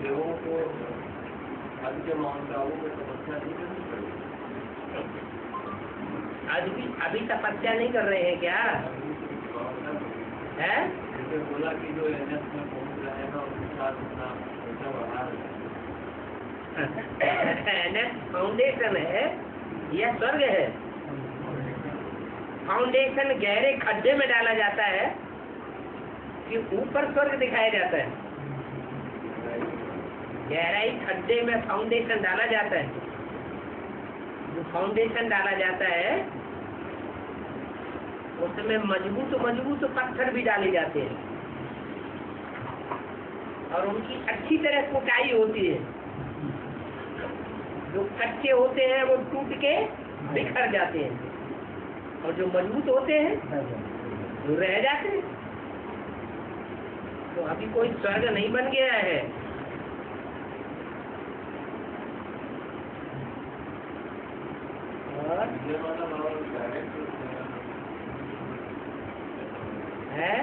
देवों को आज के माउंट आबू में तपस्या नहीं करनी पड़ेगी। आज भी अभी तपस्या नहीं कर रहे हैं क्या? है जैसे बोला कि जो एनएस में पहुंच रहे हैं ना उसके साथ अपना पैसा बढ़ा रहे हैं। एनएस फाउंडेशन है या स्वर्ग है? फाउंडेशन गहरे खड्डे में डाला जाता है कि ऊपर स्वर्ग दिखाया जाता है। गहराई खड्डे में फाउंडेशन डाला जाता है। जो फाउंडेशन डाला जाता है उसमें मजबूत मजबूत पत्थर भी डाले जाते हैं और उनकी अच्छी तरह कुटाई होती है। जो कच्चे होते हैं वो टूट के बिखर जाते हैं और जो मजबूत होते हैं वो रह जाते हैं। तो अभी कोई स्वर्ग नहीं बन गया है। है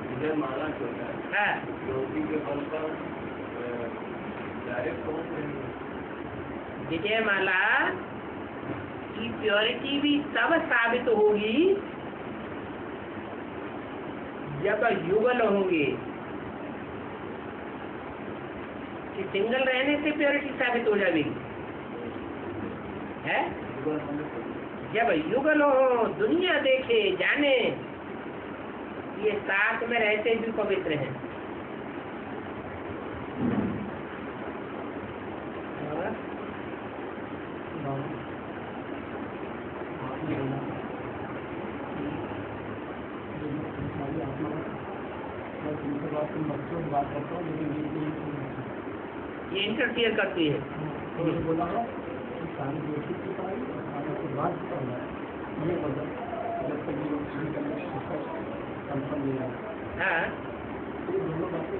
विजय माला जो है ज्योति के बल पर डायरेक्ट पहुंच रही है। विजय माला की प्योरिटी भी तब साबित होगी जब युगल होंगे। कि सिंगल रहने से प्योरिटी साबित हो जाएगी है। जब युगल हो, दुनिया देखे जाने ये साथ में रहते भी पवित्र हैं। बात करता हूँ, लेकिन ये इंटरफियर करती है। तो ये बोला है कि सारी दोषी की पाई और उसके बाद करना है, ये बोला जब तक ये लोग शुरू करने उसका कंफर्म नहीं आया। हाँ, ये दोनों बातें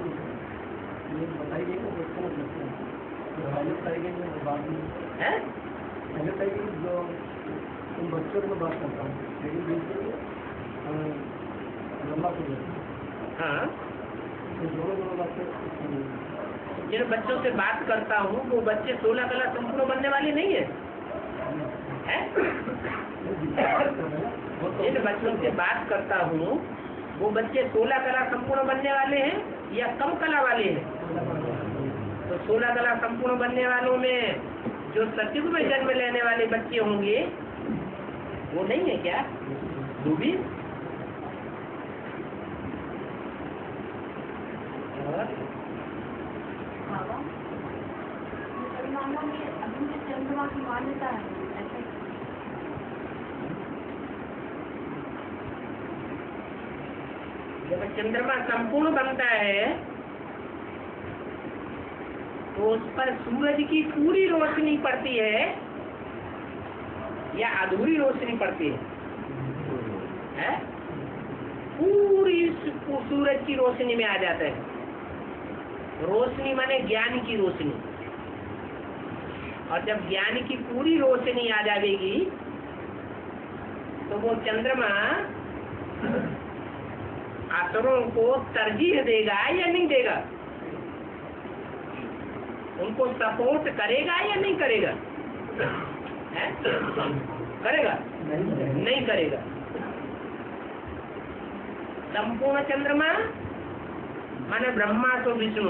ये बताई गई तो देखते हैं लगता है जो पहले बताई गई है बाद में है? पहले बताई गई जो उन बच्चों को बात करता हूँ, लेकिन बीच में लंबा हो जाता है। हाँ, तो दोनों बातें जिन बच्चों से बात करता हूँ वो बच्चे 16 कला संपूर्ण बनने वाले नहीं है, हैं? जिन बच्चों से बात करता हूँ वो बच्चे 16 कला संपूर्ण बनने वाले हैं या कम कला वाले हैं? तो 16 कला संपूर्ण बनने वालों में जो सतयुग में जन्म लेने वाले बच्चे होंगे वो नहीं है क्या? वो भी मुसलमानों में अभी भी चंद्रमा की मान्यता है ऐसे। जब चंद्रमा संपूर्ण बनता है तो उस पर सूरज की पूरी रोशनी पड़ती है या अधूरी रोशनी पड़ती है? पूरी सूरज की रोशनी में आ जाता है। रोशनी माने ज्ञान की रोशनी, और जब ज्ञान की पूरी रोशनी आ जाएगी तो वो चंद्रमा असुरों को तरजीह देगा या नहीं देगा? उनको सपोर्ट करेगा या नहीं करेगा? है? करेगा? नहीं करेगा। संपूर्ण चंद्रमा माने ब्रह्मा तो विष्णु,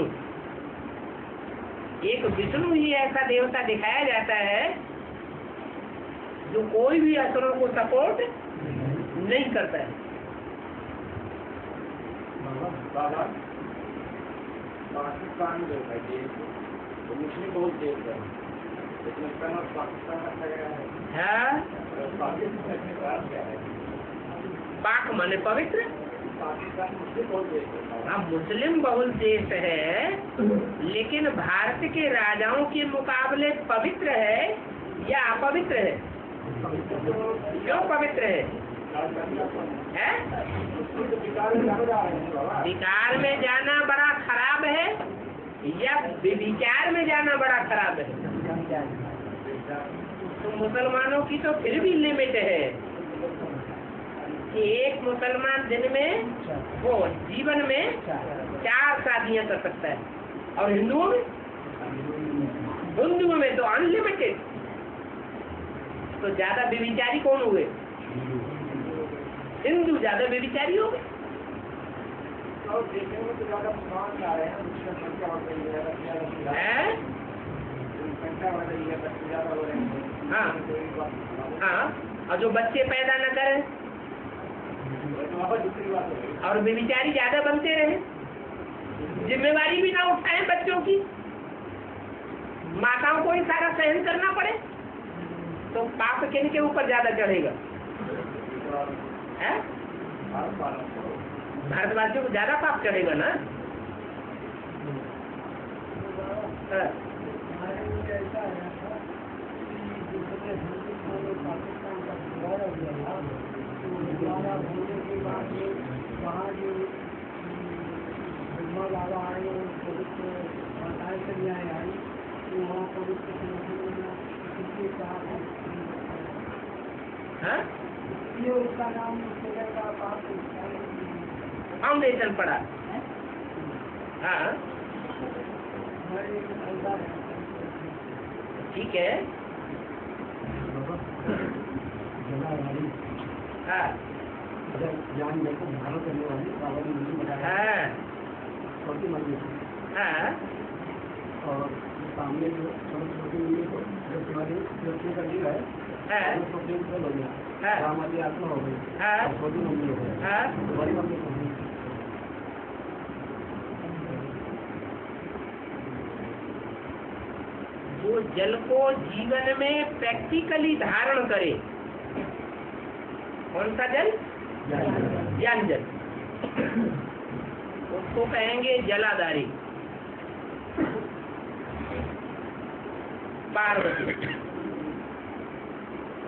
एक विष्णु ही ऐसा देवता दिखाया जाता है जो कोई भी असुरों को सपोर्ट नहीं करता है। बाबा पाकिस्तान जो है देश वो मुस्लिम बहुत देश है, लेकिन उसका नाम पाकिस्तान रखा गया है। हाँ? पाकिस्तान में बात क्या है? पाक माने पवित्र। पाकिस्तान मुस्लिम बहुत देश है। हाँ, मुस्लिम बहुल देश है, लेकिन भारत के राजाओं के मुकाबले पवित्र है या अपवित्र है? क्यों पवित्र है? विकार में जाना बड़ा खराब है या विचार में जाना बड़ा खराब है? तो मुसलमानों की तो फिर भी लिमिट है कि एक मुसलमान दिन में वो जीवन में 4 शादियां कर सकता है, और हिंदुओं में तो अनलिमिटेड। तो ज्यादा व्यभिचारी कौन हुए? हिंदू ज्यादा व्यभिचारी हो गए। और देखने में तो ज्यादा मुसलमान आ रहे हैं, उसकी संख्या बढ़ रही है, संख्या बढ़ रही है, बच्चे ज्यादा हो रहे हैं। हाँ हाँ, और जो बच्चे पैदा न करें दूसरी बात है और व्यभिचारी ज्यादा बनते रहे, जिम्मेवारी भी ना उठाएं बच्चों की, माताओं को ही सारा सहन करना पड़े, तो पाप किन के ऊपर ज्यादा चढ़ेगा? भारतवासियों को ज्यादा पाप चढ़ेगा ना। फाउंडेशन पड़ा। हाँ ठीक है। हाँ ज्ञान देखो धारण करने वाली बाबा ने मुझे बताया। हाँ छोटी मंदिर हाँ, और सामने जो छोटी मंदिर को जो शिवाजी का जीव है उसको प्रेम कर हो गया, राम आदि आत्मा हो गई, छोटी मंदिर हो गई, बड़ी मंदिर हो गई। जो जल को जीवन में प्रैक्टिकली धारण करे, कौन सा जल? ज्ञान जल। उसको कहेंगे जलाधारी। पार्वती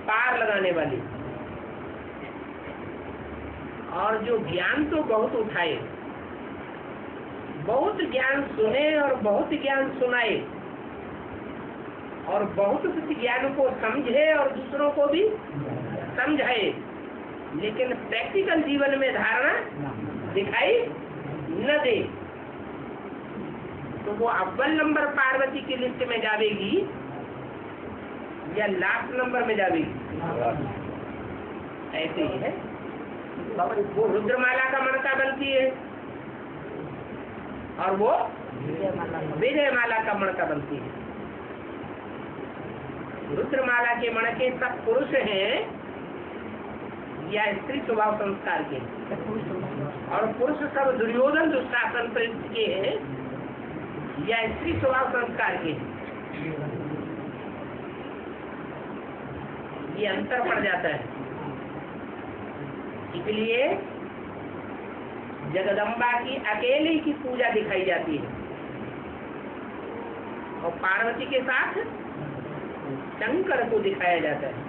पार लगाने वाली। और जो ज्ञान तो बहुत उठाए, बहुत ज्ञान सुने और बहुत ज्ञान सुनाए, और बहुत उस ज्ञान को समझे और दूसरों को भी समझाए, लेकिन प्रैक्टिकल जीवन में धारणा दिखाई न दे, तो वो अव्वल नंबर पार्वती की लिस्ट में जावेगी या लास्ट नंबर में जावेगी? ऐसे ही है। वो रुद्रमाला का मणका बनती है और वो विजयमाला का मणका बनती है। रुद्रमाला के मणके सब पुरुष हैं या स्त्री स्वभाव संस्कार के, और पुरुष सब दुर्योधन दुशासन प्रवृत्ति के हैं या स्त्री स्वभाव संस्कार के। ये अंतर पड़ जाता है। इसलिए जगदम्बा की अकेली की पूजा दिखाई जाती है, और पार्वती के साथ शंकर को दिखाया जाता है।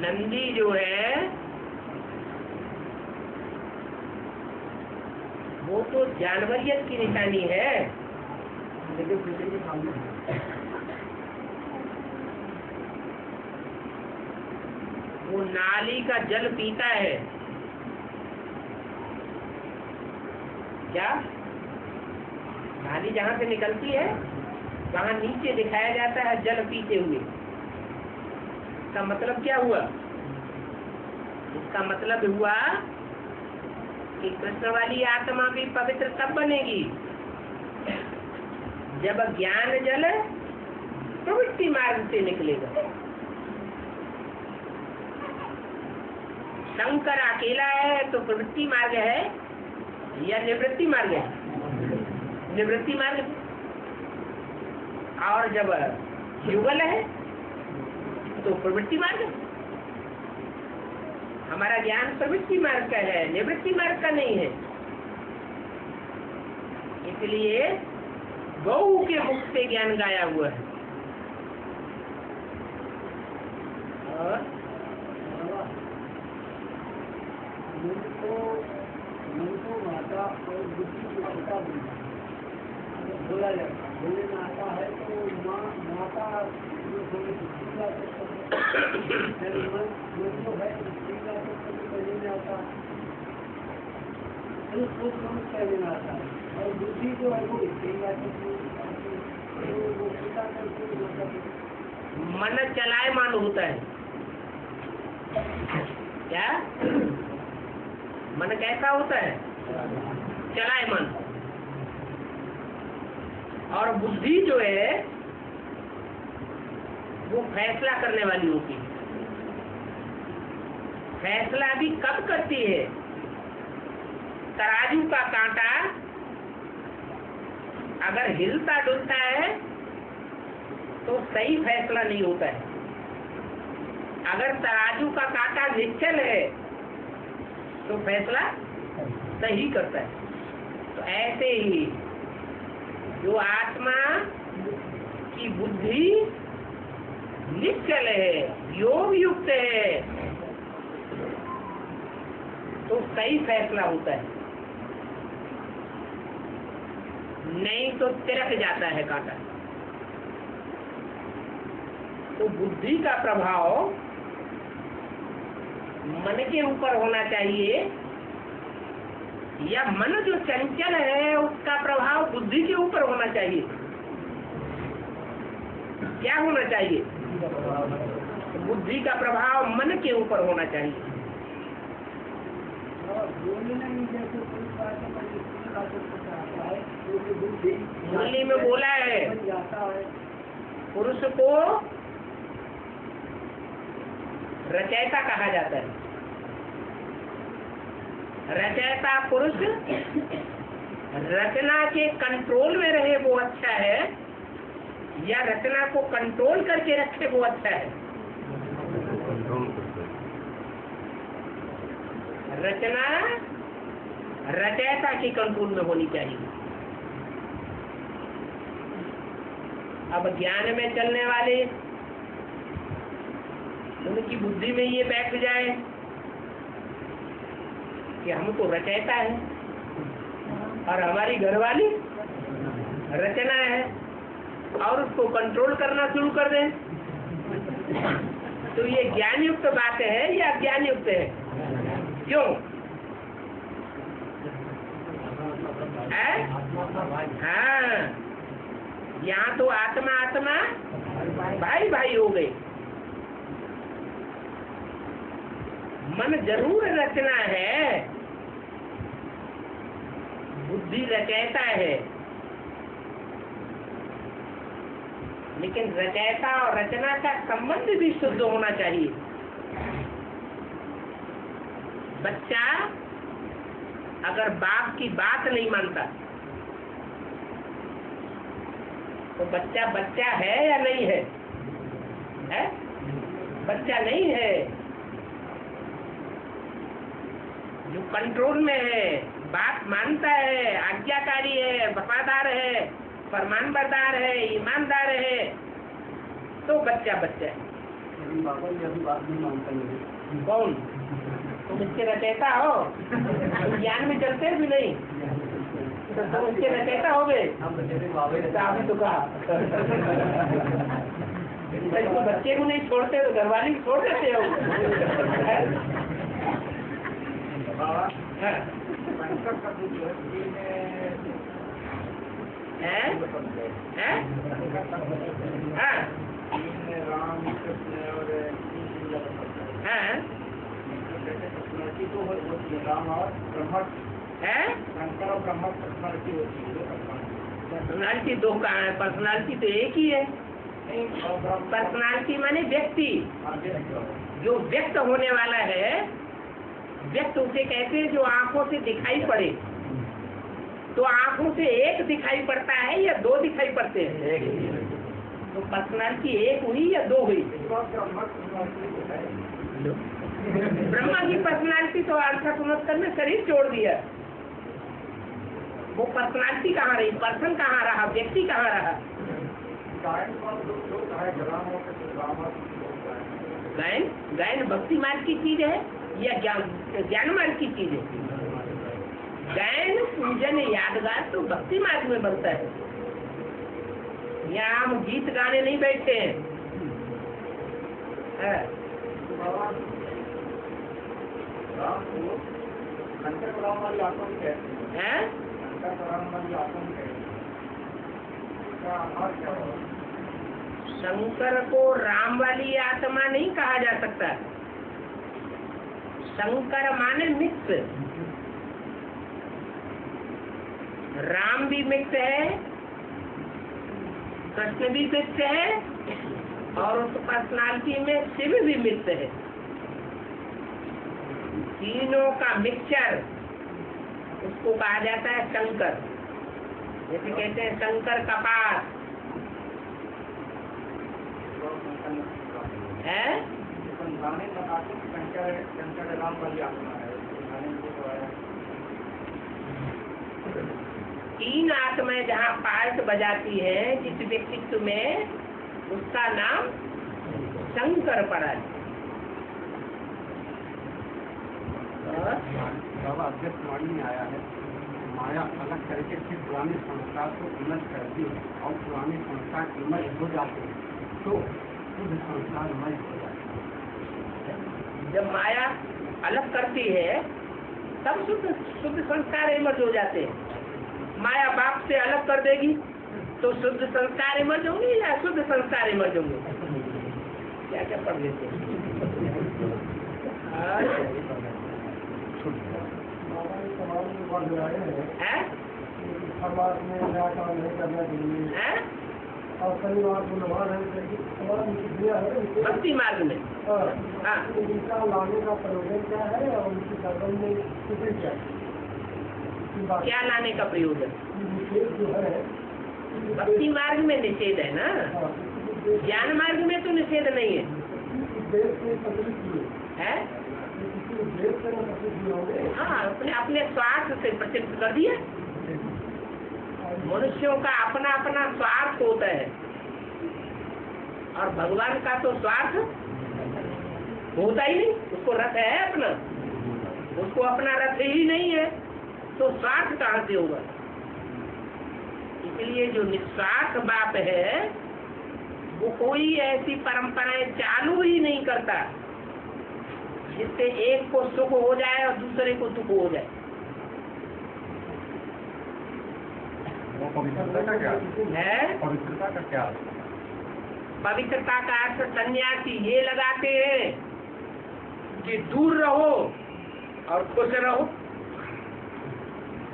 नंदी जो है वो तो जानवरियत की निशानी है, वो नाली का जल पीता है। क्या नाली जहाँ से निकलती है वहाँ नीचे दिखाया जाता है जल पीते हुए। इसका मतलब क्या हुआ? इसका मतलब हुआ कि कृष्ण वाली आत्मा भी पवित्र तब बनेगी जब ज्ञान जल प्रवृत्ति मार्ग से निकलेगा। शंकर अकेला है तो प्रवृत्ति मार्ग है या निवृत्ति मार्ग है? निवृत्ति मार्ग। और जब युगल है तो प्रवृत्ति मार्ग। हमारा ज्ञान प्रवृत्ति मार्ग का है, निवृत्ति मार्ग का नहीं है। इसलिए गौ के मुख से ज्ञान गाया हुआ है। और माता और बुद्धि की क्षमता बोला जाता है। बोलने में आता है तो माता जो थोड़ी कहने में आता है, सोच समझ कहने में आता है, और बुद्धि जो है वो मन चलायमान होता है। क्या मन कैसा होता है? चलायमान। और बुद्धि जो है वो फैसला करने वाली होती है। फैसला भी कब करती है? तराजू का कांटा अगर हिलता डुलता है तो सही फैसला नहीं होता है। अगर तराजू का कांटा निश्चल है तो फैसला सही करता है। तो ऐसे ही जो आत्मा की बुद्धि निश्चल है, योग युक्त है, तो सही फैसला होता है, नहीं तो तिरक जाता है कांटा। तो बुद्धि का प्रभाव मन के ऊपर होना चाहिए, या मन जो चंचल है उसका प्रभाव बुद्धि के ऊपर होना चाहिए? क्या होना चाहिए? बुद्धि का प्रभाव मन के ऊपर होना चाहिए। मुरली में बोला है पुरुष को रचयिता कहा जाता है। रचयिता पुरुष रचना के कंट्रोल में रहे वो अच्छा है, या रचना को कंट्रोल करके रखे वो अच्छा है? रचना रचयिता के कंट्रोल में होनी चाहिए। अब ज्ञान में चलने वाले उनकी बुद्धि में ये बैठ जाए कि हम तो रचयिता है और हमारी घरवाली रचना है, और उसको कंट्रोल करना शुरू कर दें, तो ये ज्ञान युक्त बात है या अज्ञान युक्त है? क्यों? हाँ, यहाँ तो आत्मा आत्मा भाई भाई हो गए। मन जरूर रचना है, बुद्धि रचयिता है, लेकिन रचयिता और रचना का संबंध भी शुद्ध होना चाहिए। बच्चा अगर बाप की बात नहीं मानता तो बच्चा बच्चा है या नहीं है? है? बच्चा नहीं है। जो कंट्रोल में है, बात मानता है, आज्ञाकारी है, वफादार है, फरमानबरदार है, ईमानदार है, तो बच्चा बच्चा है। बाबा ये अभी बात नहीं मानता नहीं। कौन? तुम इसके रचयिता हो? तुम ज्ञान में चलते भी नहीं तो तुम इसके रचयिता हो गए? आपने तो कहा इसको बच्चे को नहीं छोड़ते तो घरवाली को छोड़ देते हो। पर्सनालिटी दो कहाँ है? पर्सनालिटी तो एक ही है। पर्सनालिटी माने व्यक्ति, जो व्यक्त होने वाला है। व्यक्त उसे कहते हैं जो आंखों से दिखाई पड़े। तो आंखों से एक दिखाई पड़ता है या दो दिखाई पड़ते हैं? तो पर्सनालिटी एक हुई या दो हुई? ब्रह्मा की पर्सनालिटी तो अल्ट्रासोनोस्कोप में शरीर छोड़ दिया। वो पर्सनालिटी कहाँ रही? पर्सन कहाँ रहा? व्यक्ति कहाँ रहा? गायन गायन भक्ति मार्ग की चीज है या ज्ञान मार्ग की चीज है? गायन पूजन यादगार तो भक्ति मार्ग में बनता है। यहाँ हम गीत गाने नहीं बैठते हैं। शंकर को राम वाली आत्मा नहीं कहा जा सकता। शंकर माने मिक्स। राम भी मिक्स है, कृष्ण भी मिक्स है, और उस पर्सनालिटी में शिव भी मिक्स है। तीनों का मिक्सचर उसको कहा जाता है शंकर। जैसे कहते हैं शंकर कपास है। तीन आत्माएं जहाँ पार्ट बजाती है जिस व्यक्तित्व में, उसका नाम शंकर पड़ा। बाबा अध्यक्ष वाणी में आया है, माया अलग करके फिर पुराने संस्कार को इमर्ज करती है और पुराने संस्कार इमर्ज हो जाते हैं तो शुद्ध संस्कार इमर्ज हो जाते हैं। जब माया अलग करती है तब शुद्ध संस्कार इमर्ज हो जाते हैं। माया बाप से अलग कर देगी तो शुद्ध संस्कार इमर्ज होंगे या शुद्ध संस्कार इमर्ज होंगे? क्या क्या पढ़ लेते हैं? और शनिवार भक्ति मार्ग में उनका लाने का प्रयोजन क्या है और उनकी गर्दन में कितने क्या लाने का प्रयोजन? निषेध जो है भक्ति मार्ग में निषेध है ना, ज्ञान मार्ग में तो निषेध नहीं है। देश में सम्मिलित हुए है हाँ, अपने अपने स्वार्थ से प्रसिद्ध कर दिया। मनुष्यों का अपना अपना स्वार्थ होता है और भगवान का तो स्वार्थ होता ही नहीं। उसको रथ है अपना, उसको अपना रथ ही नहीं है, तो स्वार्थ कहाँ से होगा। इसलिए जो निस्वार्थ बाप है वो कोई ऐसी परंपराएं चालू ही नहीं करता जिससे एक को सुख हो जाए और दूसरे को दुख हो जाए। वो पवित्रता का क्या है? पवित्रता का क्या? पवित्रता का अर्थ सन्यासी ये लगाते हैं कि दूर रहो और खुश रहो।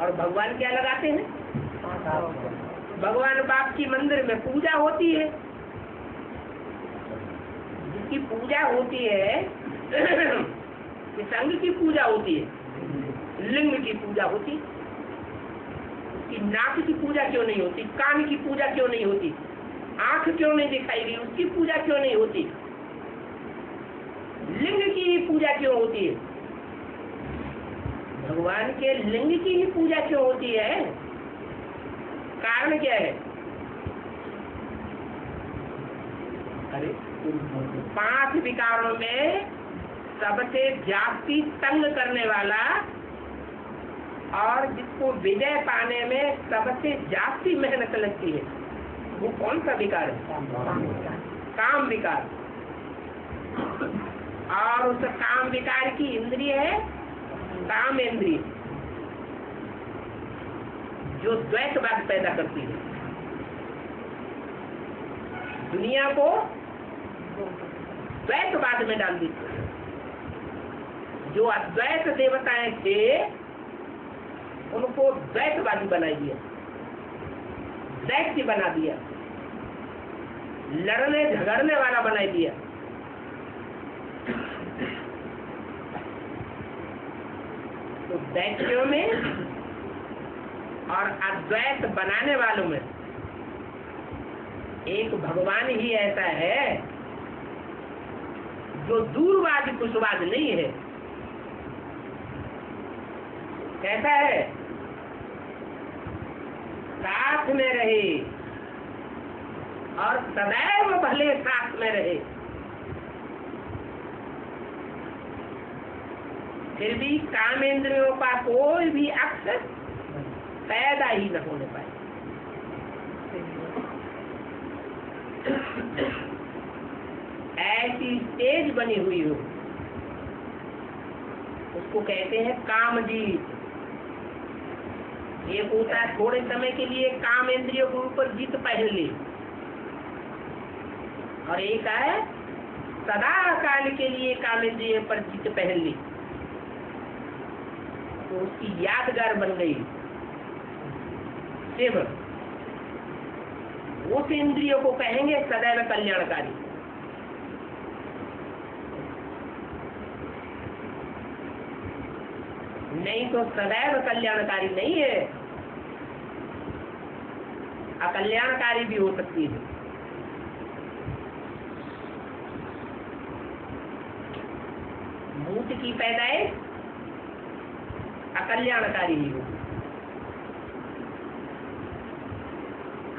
और भगवान क्या लगाते हैं? भगवान बाप की मंदिर में पूजा होती है, जिसकी पूजा होती है कि संघ की पूजा होती है, लिंग की पूजा होती, उसकी नाक की पूजा क्यों नहीं होती, कान की पूजा क्यों नहीं होती, आंख क्यों नहीं दिखाई दी, उसकी पूजा क्यों नहीं होती, लिंग की ही पूजा क्यों होती है? भगवान के लिंग की ही पूजा क्यों होती है? कारण क्या है? अरे 5 विकारों में सबसे जास्ती तंग करने वाला और जिसको विजय पाने में सबसे जास्ती मेहनत लगती है वो कौन सा विकार है? काम विकार। और उस काम विकार की इंद्रिय है काम इंद्रिय, जो द्वैतवाद पैदा करती है, दुनिया को द्वैतवाद में डाल दी। जो अद्वैत देवताएं थे उनको द्वैतवादी बना दिया, दैत्य बना दिया, लड़ने झगड़ने वाला बना दिया। तो दैत्यों में और अद्वैत बनाने वालों में एक भगवान ही ऐसा है जो दूरवाद कुशवाद नहीं है। कैसा है? साथ में रहे और सदैव भले साथ में रहे, फिर भी कामेंद्रियों का कोई भी अक्स पैदा ही न होने पाए। ऐसी स्टेज बनी हुई हो उसको कहते हैं कामजीत। एक होता है थोड़े समय के लिए काम इंद्रियों के ऊपर जीत पहन ली, और एक है सदा काल के लिए काम इंद्रियों पर जीत पहन ली, तो उसकी यादगार बन गई शिव। उस इंद्रियों को कहेंगे सदैव कल्याणकारी। नहीं तो सदैव कल्याणकारी नहीं है, अकल्याणकारी भी हो सकती है। भूत की पैदाइश अकल्याणकारी ही हो।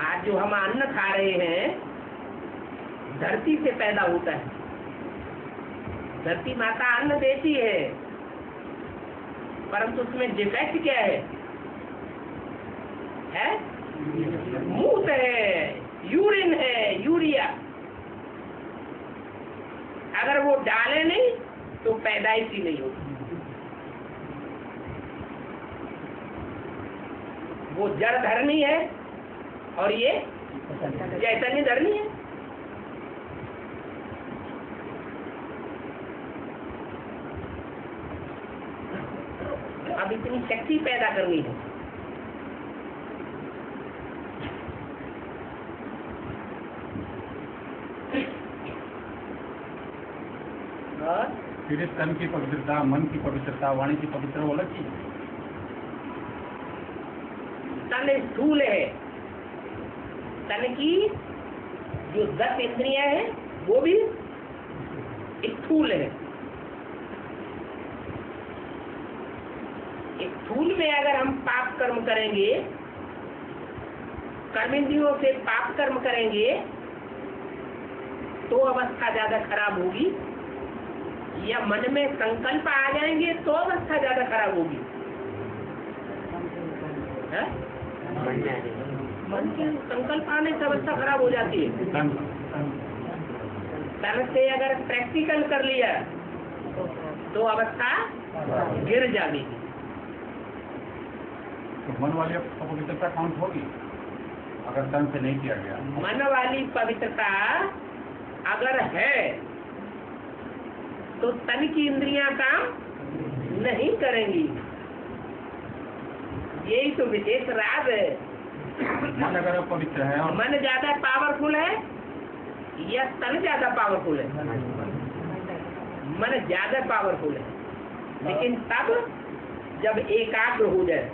आज जो हम अन्न खा रहे हैं धरती से पैदा होता है, धरती माता अन्न देती है, परंतु उसमें डिफेक्ट क्या है? मूत है, यूरिन है, यूरिया। अगर वो डाले नहीं तो पैदाइश ही नहीं होती। वो जड़ धरनी है और ये चैतन्य धरनी है। अब इतनी शक्ति पैदा करनी है। फिर तन की पवित्रता, मन की पवित्रता, वाणी की पवित्रता वो अलग चीज है। तन स्थूल है, तन की जो 10 इंद्रियां हैं वो भी स्थूल है, एक स्थूल में अगर हम पाप कर्म करेंगे, कर्मेंद्रियों से पाप कर्म करेंगे, तो अवस्था ज्यादा खराब होगी, या मन में संकल्प आ जाएंगे तो अवस्था ज्यादा खराब होगी। है? मन के संकल्प आने से अवस्था खराब हो जाती है। तन से अगर प्रैक्टिकल कर लिया तो अवस्था गिर जाएगी। तो मन वाली पवित्रता काउंट होगी अगर तन से नहीं किया गया? मन वाली पवित्रता अगर है तो तन की इंद्रियां काम नहीं करेंगी। यही तो विशेष राज है। मन अगर पवित्र है और मन ज्यादा पावरफुल है या तन ज्यादा पावरफुल है? मन ज्यादा पावरफुल है, लेकिन तब जब एकाग्र हो जाए।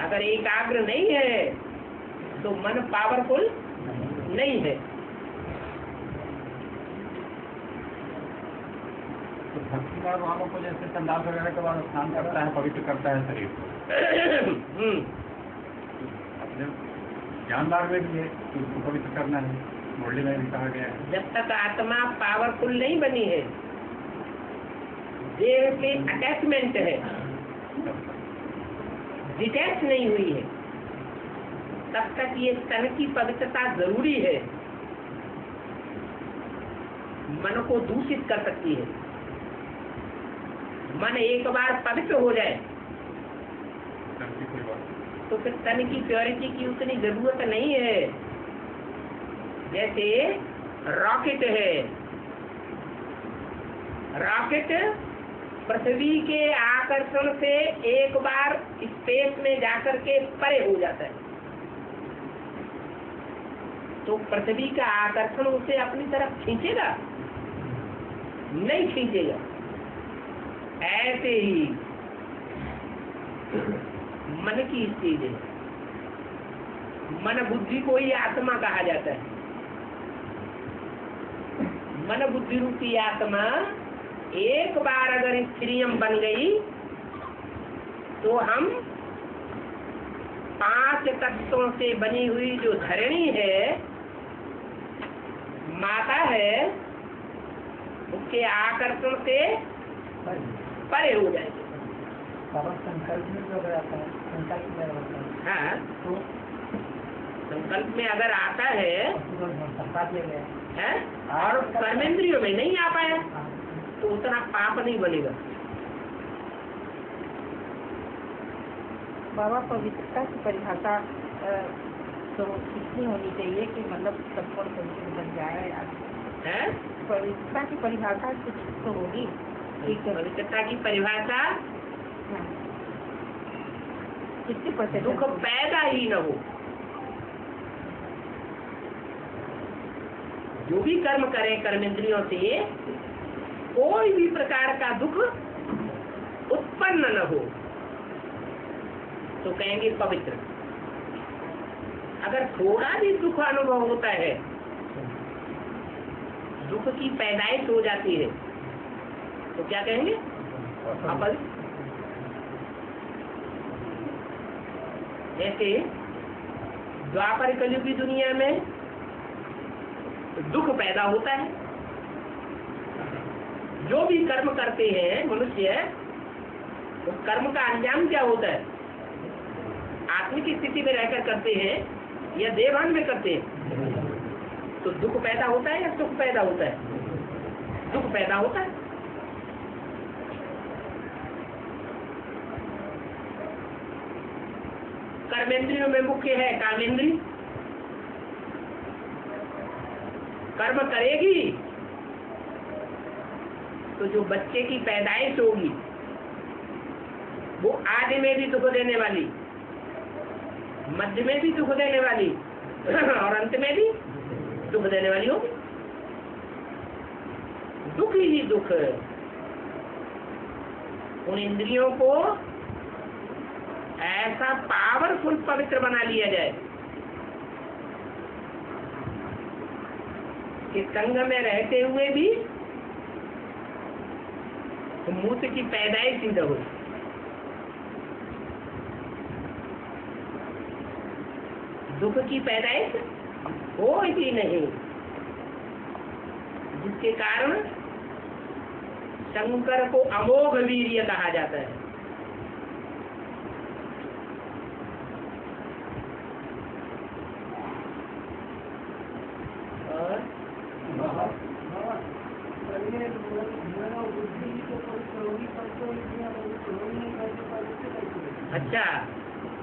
अगर एकाग्र नहीं है तो मन पावरफुल नहीं है। तो भक्ति मार्ग वालों को जैसे संदास वगैरह के बाद स्नान करता है, पवित्र करता है शरीर को, अपने ज्ञान मार्ग में भी है तो उसको पवित्र करना है, मुरली में भी कहा गया है। जब तक आत्मा पावरफुल नहीं बनी है, देह से अटैचमेंट है, डिटैच नहीं हुई है, तब तक ये तन की पवित्रता जरूरी है। मन को दूषित कर सकती है। मन एक बार पवित्र हो जाए तो फिर तन की प्योरिटी की उतनी जरूरत नहीं है। जैसे रॉकेट है, रॉकेट पृथ्वी के आकर्षण से एक बार स्पेस में जाकर के परे हो जाता है, तो पृथ्वी का आकर्षण उसे अपनी तरफ खींचेगा? नहीं खींचेगा। ऐसे ही मन की स्थिति है। मन बुद्धि को ही आत्मा कहा जाता है। मन बुद्धि रूपी आत्मा एक बार अगर स्त्रियम बन गई तो हम 5 तत्वों से बनी हुई जो धरणी है, माता है, उसके आकर्षण से परे हो जाएगी। संकल्प में जो आता है, संकल्प में आता है, हाँ, तो संकल्प में अगर आता है है और कर्मेंद्रियों में नहीं आ पाया तो उतना पाप नहीं बनेगा। बाबा, पवित्रता की परिभाषा तो कितनी होनी चाहिए कि मतलब संपूर्ण पवित्र बन जाए? है? पवित्रता की परिभाषा कुछ तो होगी। पवित्रता की परिभाषा कितनी परसेंट? दुख पैदा ही न हो। जो भी कर्म करें कर्मेंद्रियों से, कोई भी प्रकार का दुख उत्पन्न न हो तो कहेंगे पवित्र। अगर थोड़ा भी दुख अनुभव होता है, दुख की पैदाइश हो जाती है, तो क्या कहेंगे? अपवित्र। जैसे द्वापर कलयुग की दुनिया में दुख पैदा होता है। जो भी कर्म करते हैं मनुष्य, उस कर्म का अंजाम क्या होता है? आत्मिक स्थिति में रहकर करते हैं या देवान में करते हैं, तो दुख पैदा होता है या सुख पैदा होता है? दुख पैदा होता है। कर्मेंद्रियों में मुख्य है कामेंद्री। कर्म करेगी तो जो बच्चे की पैदाइश होगी वो आदि में भी दुख देने वाली, मध्य में भी दुख देने वाली और अंत में भी दुख देने वाली होगी। दुख ही दुख। उन इंद्रियों को ऐसा पावरफुल पवित्र बना लिया जाए कि संग में रहते हुए भी तो मूत्र की पैदाइश ही न हो, दुख की पैदाइश हो ही नहीं, जिसके कारण शंकर को अमोघ वीर्य कहा जाता है। अच्छा,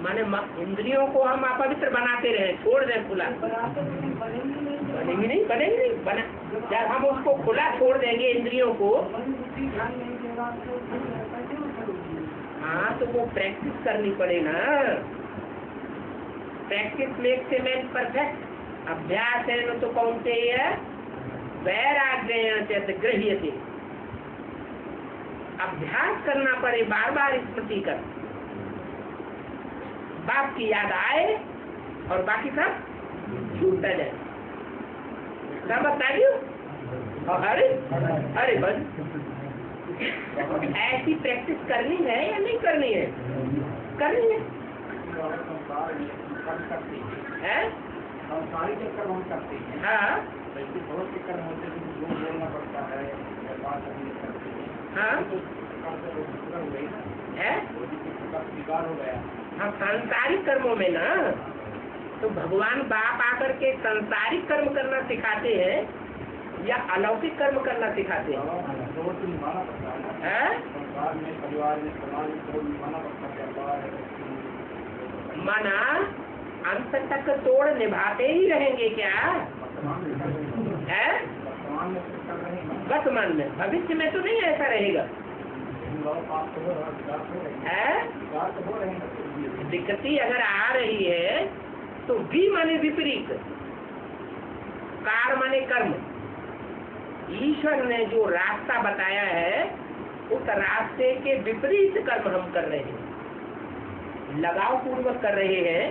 माने इंद्रियों को हम अपवित्र बनाते रहे, छोड़ दें खुला, बनेंगे नहीं बना। जब हम उसको खुला छोड़ देंगे इंद्रियों को, हाँ तो वो प्रैक्टिस करनी पड़े ना। Practice makes a man perfect. अभ्यास है न तो कौन्तेय वैराग्येण च गृह्यते। अभ्यास करना पड़े, बार बार स्मृति कर, बाप की याद आए और बाकी सब छूटता जाए। सब बता दियो। अरे बस ऐसी प्रैक्टिस करनी है या नहीं करनी है? करनी है। सारी कर्म हम करते हैं। हाँ बहुत से कर्म होते हैं, जो बोलना पड़ता है, बात करनी पड़ती है। हाँ है, स्वीकार हो गया। हाँ सांसारिक कर्मों में ना, तो भगवान बाप आकर के सांसारिक कर्म करना सिखाते हैं या अलौकिक कर्म करना सिखाते हैं? तो निभाना पड़ता है, संसार में, परिवार में, समाज में तो निभाना पड़ता है। माना अंत तक तोड़ निभाते ही रहेंगे क्या? है वर्तमान में, भविष्य में तो नहीं ऐसा रहेगा। दिक्कती अगर आ रही है तो भी माने विपरीत, कार माने कर्म। ईश्वर ने जो रास्ता बताया है उस रास्ते के विपरीत कर्म हम कर रहे हैं। लगाव पूर्वक कर रहे हैं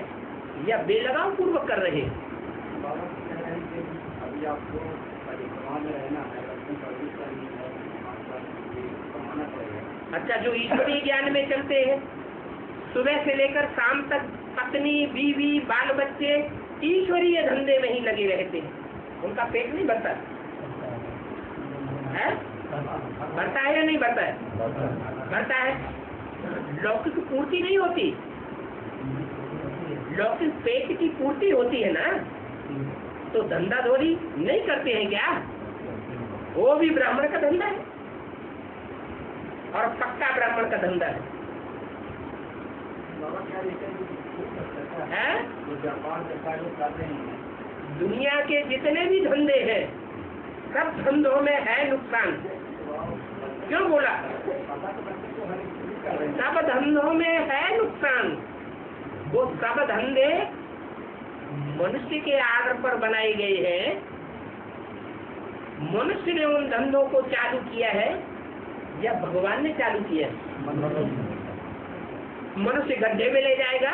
या बेलगाव पूर्वक कर रहे हैं? अभी आपको समाज में रहना है, कमाना पड़ेगा। अच्छा, जो ईश्वरीय ज्ञान में चलते हैं, सुबह से लेकर शाम तक पत्नी, बीवी, बाल बच्चे ईश्वरीय धंधे में ही लगे रहते हैं, उनका पेट नहीं भरता है? भरता है या नहीं भरता है? भरता है। लौकिक पूर्ति नहीं होती, लौकिक पेट की पूर्ति होती है ना, तो धंधा धोरी नहीं करते हैं क्या? वो भी ब्राह्मण का धंधा है और पक्का ब्राह्मण का धंधा है। दुनिया के जितने भी धंधे हैं, सब धंधों में है नुकसान। क्यों बोला? सब धंधों में है नुकसान। वो सब धंधे मनुष्य के आधार पर बनाए गए हैं। मनुष्य ने उन धंधों को चालू किया है या भगवान ने चालू किया है? मनुष्य गड्ढे में ले जाएगा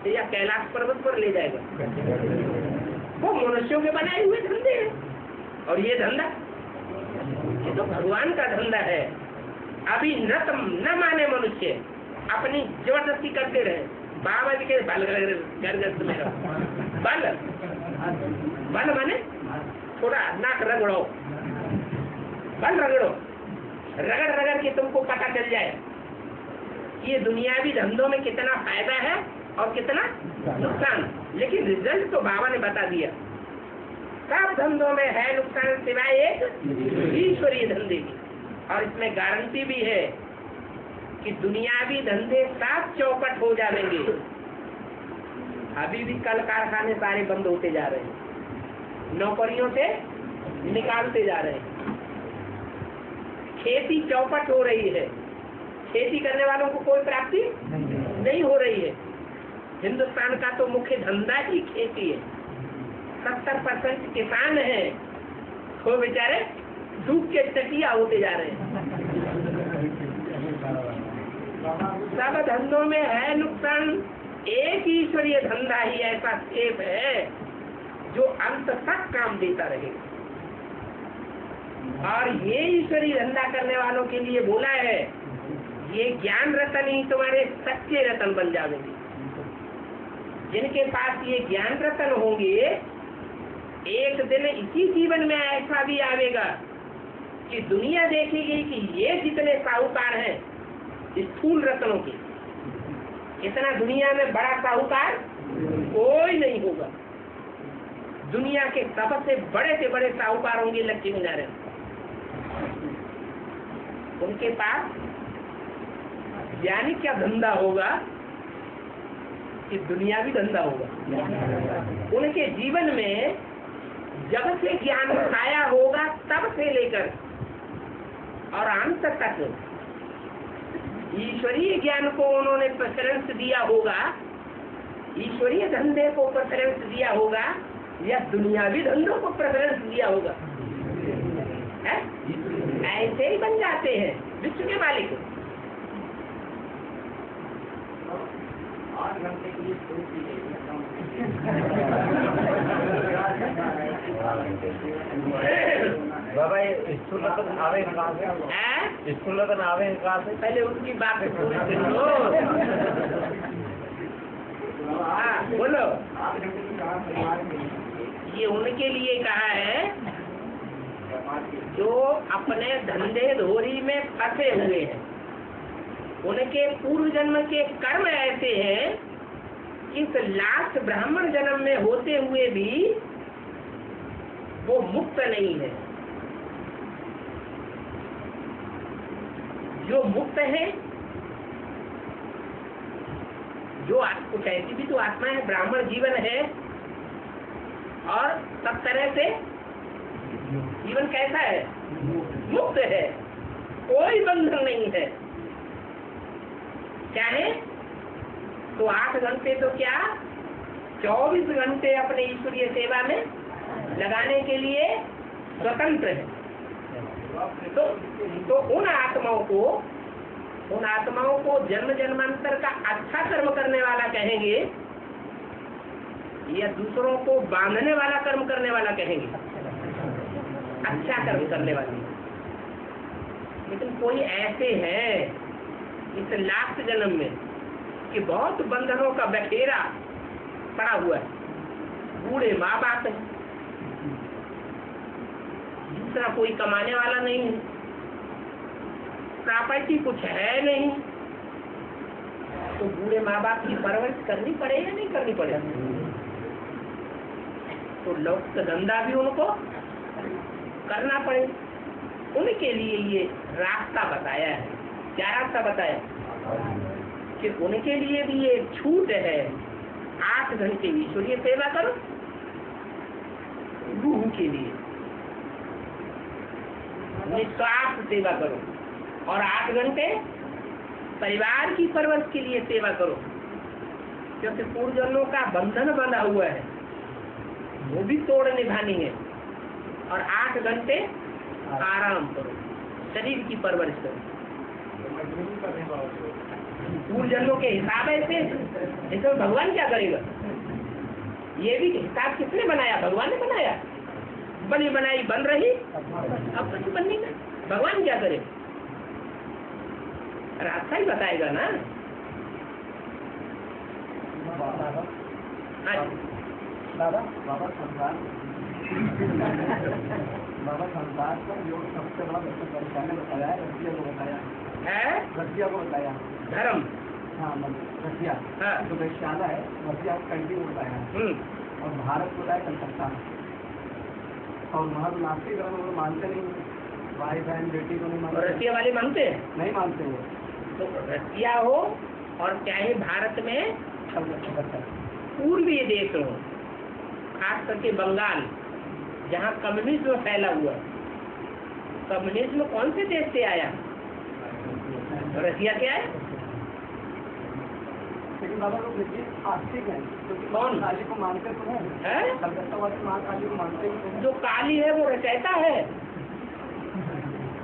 या कैलाश पर्वत पर ले जाएगा? वो मनुष्यों के बनाए हुए धंधे हैं। और ये धंधा, ये तो भगवान का धंधा है। अभी न माने मनुष्य, अपनी जबरदस्ती करते रहे। बाबा जी के बल बल माने थोड़ा नाक रगड़ो, बल रगड़ो, रगड़ रगड़ के तुमको पता चल जाए कि ये दुनियावी धंधों में कितना फायदा है और कितना नुकसान। लेकिन रिजल्ट तो बाबा ने बता दिया। सब धंधों में है नुकसान सिवाय एक ईश्वरीय धंधे की। और इसमें गारंटी भी है कि दुनियावी धंधे साफ चौपट हो जाएंगे। अभी भी कल कारखाने सारे बंद होते जा रहे हैं, नौकरियों से निकालते जा रहे हैं, खेती चौपट हो रही है, खेती करने वालों को कोई प्राप्ति नहीं हो रही है। हिंदुस्तान का तो मुख्य धंधा ही खेती है। 70% किसान हैं, वो बेचारे धूप के चटिया होते जा रहे हैं। सब धंधों में है नुकसान, एक ईश्वरीय धंधा ही ऐसा सेफ है जो अंत तक काम देता रहेगा। और ये ईश्वरी धंधा करने वालों के लिए बोला है, ये ज्ञान रतन ही तुम्हारे सच्चे रतन बन जाएंगे। जिनके पास ये ज्ञान रतन होंगे, एक दिन इसी जीवन में ऐसा भी आवेगा कि दुनिया देखेगी कि ये जितने साहूकार हैं स्थूल रत्नों के, इतना दुनिया में बड़ा साहूकार कोई नहीं होगा। दुनिया के सबसे बड़े से बड़े साहूकार होंगे लक्ष्मी नारायण। उनके पास यानी क्या धंधा होगा कि दुनिया भी धंधा होगा। उनके जीवन में जब से ज्ञान आया होगा तब से लेकर और अंत तक ईश्वरीय ज्ञान को उन्होंने प्रेफरेंस दिया होगा, ईश्वरीय धंधे को प्रेफरेंस दिया होगा या दुनियावी धंधों को प्रेफरेंस दिया होगा। है? ऐसे ही बन जाते हैं विश्व के मालिक। 8 घंटे के लिए बाबा स्कूल रतन आवे कहाँ से? स्कूल रतन आवे कहाँ से? पहले उनकी बात पूरी कर लो। हाँ बोलो। ये उनके लिए कहा है जो अपने धंधे धोरी में फंसे हुए हैं। उनके पूर्व जन्म के कर्म ऐसे हैं, इस लास्ट ब्राह्मण जन्म में होते हुए भी वो मुक्त नहीं है। जो मुक्त है, जो कुछ ऐसी भी तो आत्मा है, ब्राह्मण जीवन है और सब तरह से जीवन कैसा है? मुक्त है, कोई बंधन नहीं है। चाहे तो 8 घंटे तो क्या 24 घंटे अपने ईश्वरीय सेवा में लगाने के लिए स्वतंत्र है। तो उन आत्माओं को जन्म जन्मांतर का अच्छा कर्म करने वाला कहेंगे या दूसरों को बांधने वाला कर्म करने वाला कहेंगे? अच्छा कर्म करने वाले। लेकिन कोई ऐसे हैं इस लास्ट जन्म में कि बहुत बंधनों का बखेरा पड़ा हुआ है, बूढ़े माँ बाप है, दूसरा कोई कमाने वाला नहीं है, प्रॉपर्टी कुछ है नहीं, तो बूढ़े माँ बाप की परवरिश करनी पड़े या नहीं करनी पड़े? तो लौकिक धंधा भी उनको करना पड़े। उनके लिए ये रास्ता बताया है। क्या रास्ता बताया? कि उनके लिए भी ये छूट है, 8 घंटे ईश्वरीय सेवा करो रूह के लिए, निस्वार्थ सेवा करो, और 8 घंटे परिवार की परवरिश के लिए सेवा करो, क्योंकि पूर्वजन्मों का बंधन बंधा हुआ है, वो भी तोड़ निभानी है। और 8 घंटे आराम करो, शरीर की परवरिश करो। पूर्वजन्मों के हिसाब ऐसे, इसमें भगवान क्या करेगा? ये भी हिसाब किसने बनाया? भगवान ने बनाया। बनी बनाई बन रही, अब कुछ बननी ना, भगवान क्या करे? रास्ता ही बताएगा ना। बाबा संसार का जो सबसे बड़ा परेशानी बताया है, रसिया को बताया है, रसिया को बताया धर्म। हाँ रसिया जो वैश्याला है, रसिया को कंट्री को बताया और भारत को बताया कलकत्ता। और वहाँ तो नास्तिक धर्म वो मानते नहीं, भाई बहन बेटी को नहीं मानते। रसिया वाले मानते हैं? नहीं मानते वो। तो रसिया हो और चाहे भारत में पूर्वी देश हो, खास करके बंगाल जहाँ कम्युनिज्म फैला हुआ। कम्युनिज्म कौन से देश से आया? रसिया से आया। लेकिन बाबा लोग आस्तिक हैं, क्योंकि कौन? काली को मानते तो हैं, कलकत्ता वाले माँ काली को मानते हैं। जो काली है वो रचयिता है,